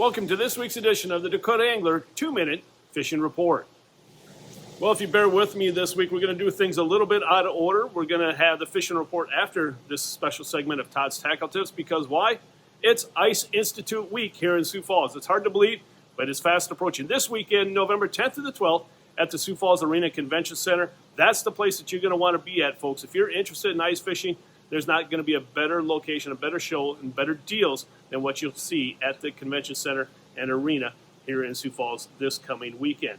Welcome to this week's edition of the Dakota Angler 2-Minute Fishing Report. Well, if you bear with me this week, we're going to do things a little bit out of order. We're going to have the fishing report after this special segment of Todd's Tackle Tips because why? It's Ice Institute Week here in Sioux Falls. It's hard to believe, but it's fast approaching. This weekend, November 10th to the 12th at the Sioux Falls Arena Convention Center. That's the place that you're going to want to be at, folks. If you're interested in ice fishing, there's not going to be a better location, a better show, and better deals than what you'll see at the Convention Center and Arena here in Sioux Falls this coming weekend.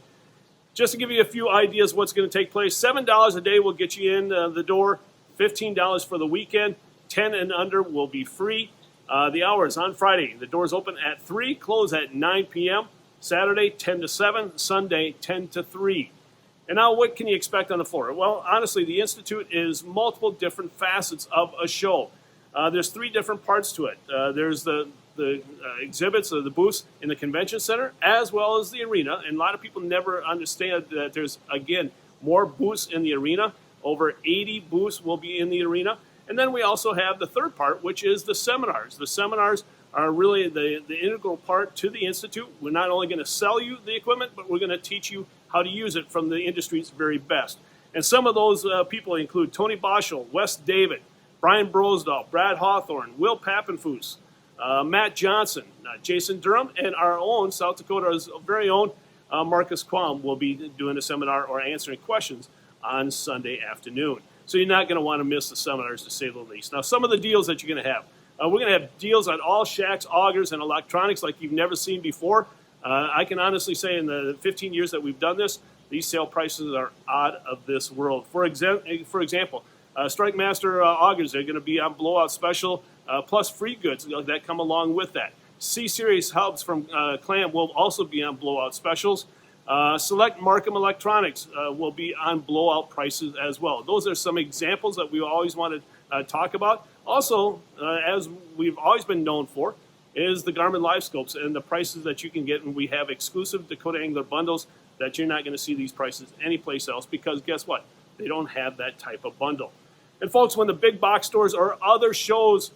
Just to give you a few ideas what's going to take place, $7 a day will get you in the door, $15 for the weekend, 10 and under will be free. The hours on Friday, the doors open at 3, close at 9 p.m., Saturday 10 to 7, Sunday 10 to 3. And now what can you expect on the floor? Well, honestly, the Institute is multiple different facets of a show. There's 3 different parts to it. There's the exhibits, the booths in the convention center, as well as the arena. And a lot of people never understand that there's, again, more booths in the arena. Over 80 booths will be in the arena. And then we also have the third part, which is the seminars. The seminars are really the integral part to the Institute. We're not only going to sell you the equipment, but we're going to teach you how to use it from the industry's very best. And some of those people include Tony Boschel, Wes David, Brian Brosdahl, Brad Hawthorne, Will Pappenfuss, Matt Johnson, Jason Durham, and our own South Dakota's very own Marcus Quam will be doing a seminar or answering questions on Sunday afternoon. So you're not going to want to miss the seminars, to say the least. Now, some of the deals that you're going to have. We're going to have deals on all shacks, augers, and electronics like you've never seen before. I can honestly say in the 15 years that we've done this, these sale prices are out of this world. For example, Strike Master augers are going to be on blowout special, plus free goods that come along with that. C-Series hubs from Clam will also be on blowout specials. Select Markham Electronics will be on blowout prices as well. Those are some examples that we always want to talk about. Also, as we've always been known for, is the Garmin Live Scopes and the prices that you can get. And we have exclusive Dakota Angler bundles that you're not going to see these prices anyplace else because guess what? They don't have that type of bundle. And folks, when the big box stores or other shows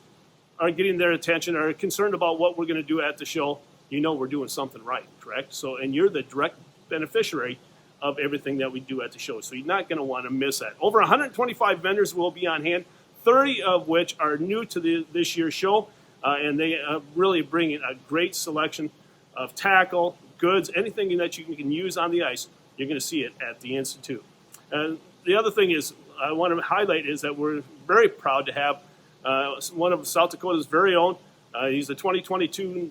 are getting their attention or are concerned about what we're going to do at the show, you know we're doing something right, correct? So, and you're the direct beneficiary of everything that we do at the show. So you're not going to want to miss that. Over 125 vendors will be on hand, 30 of which are new to this year's show. And they really bring in a great selection of tackle, goods, anything that you can use on the ice. You're going to see it at the Institute. And the other thing is I want to highlight is that we're very proud to have one of South Dakota's very own. He's the 2022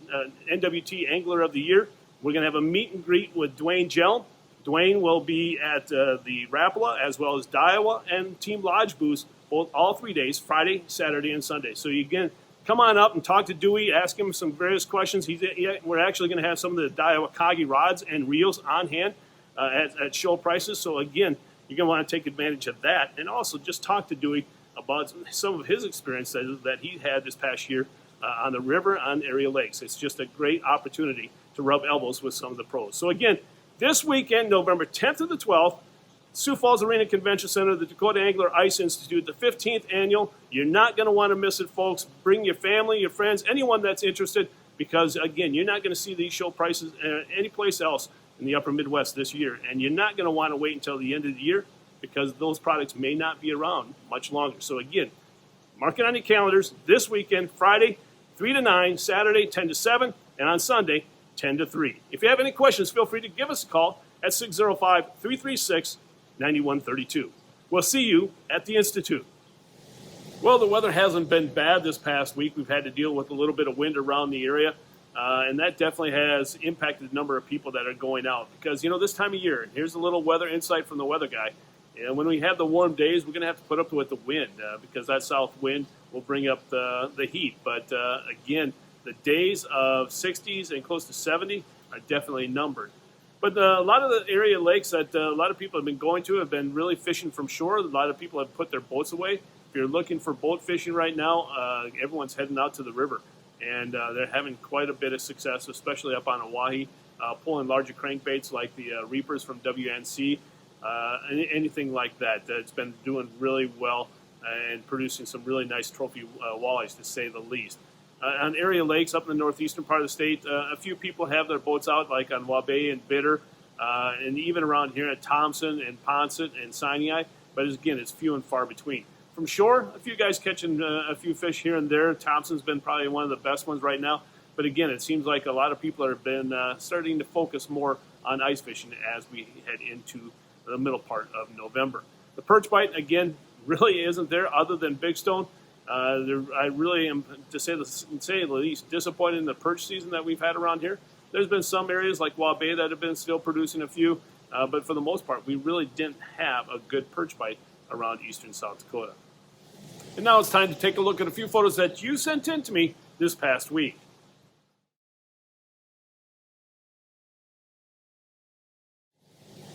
NWT Angler of the Year. We're going to have a meet and greet with Dwayne Jelm. Dwayne will be at the Rapala as well as Daiwa and Team Lodge booths all 3 days, Friday, Saturday, and Sunday. So you again, come on up and talk to Dewey, ask him some various questions. We're actually going to have some of the Daiwa Kagi rods and reels on hand at show prices. So again, you're going to want to take advantage of that. And also just talk to Dewey about some of his experience that he had this past year on the river on area lakes. It's just a great opportunity to rub elbows with some of the pros. So again, this weekend, November 10th to the 12th, Sioux Falls Arena Convention Center, the Dakota Angler Ice Institute, the 15th annual. You're not going to want to miss it, folks. Bring your family, your friends, anyone that's interested, because, again, you're not going to see these show prices anyplace else in the upper Midwest this year. And you're not going to want to wait until the end of the year because those products may not be around much longer. So, again, mark it on your calendars this weekend, Friday, 3 to 9, Saturday, 10 to 7, and on Sunday, 10 to 3. If you have any questions, feel free to give us a call at 605-336-9132. We'll see you at the Institute. Well, the weather hasn't been bad this past week. We've had to deal with a little bit of wind around the area, and that definitely has impacted the number of people that are going out. Because, you know, this time of year, and here's a little weather insight from the weather guy, and when we have the warm days, we're going to have to put up with the wind because that south wind will bring up the heat. But, again, the days of 60s and close to 70 are definitely numbered. But a lot of the area lakes that a lot of people have been going to have been really fishing from shore. A lot of people have put their boats away. If you're looking for boat fishing right now, everyone's heading out to the river. And they're having quite a bit of success, especially up on Oahe, pulling larger crankbaits like the Reapers from WNC, anything like that. It's been doing really well and producing some really nice trophy walleyes, to say the least. on area lakes up in the northeastern part of the state. A few people have their boats out, like on Waubay and Bitter, and even around here at Thompson and Ponset and Sinai. But again, it's few and far between. From shore, a few guys catching a few fish here and there. Thompson's been probably one of the best ones right now. But again, it seems like a lot of people have been starting to focus more on ice fishing as we head into the middle part of November. The perch bite, again, really isn't there other than Big Stone. I really am, to say the least, disappointed in the perch season that we've had around here. There's been some areas like Waubay that have been still producing a few, but for the most part, we really didn't have a good perch bite around eastern South Dakota. And now it's time to take a look at a few photos that you sent in to me this past week.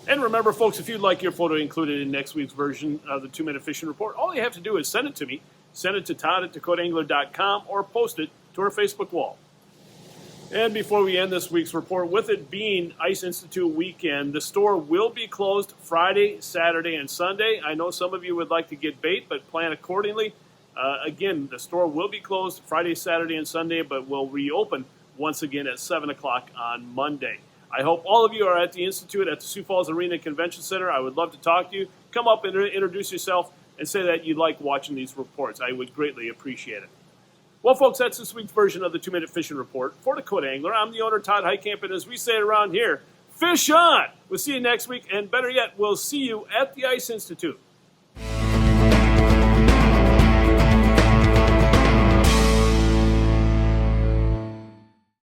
And remember, folks, if you'd like your photo included in next week's version of the 2-Minute Fishing Report, all you have to do is send it to me. Send it to Todd@DakotaAngler.com or post it to our Facebook wall. And before we end this week's report, with it being Ice Institute weekend, the store will be closed Friday, Saturday, and Sunday. I know some of you would like to get bait, but plan accordingly. Again, the store will be closed Friday, Saturday, and Sunday, but will reopen once again at 7 o'clock on Monday. I hope all of you are at the Institute at the Sioux Falls Arena Convention Center. I would love to talk to you. Come up and introduce yourself and say that you like watching these reports. I would greatly appreciate it. Well, folks, that's this week's version of the 2-Minute Fishing Report. For Dakota Angler, I'm the owner, Todd Heitkamp, and as we say around here, fish on! We'll see you next week, and better yet, we'll see you at the Ice Institute.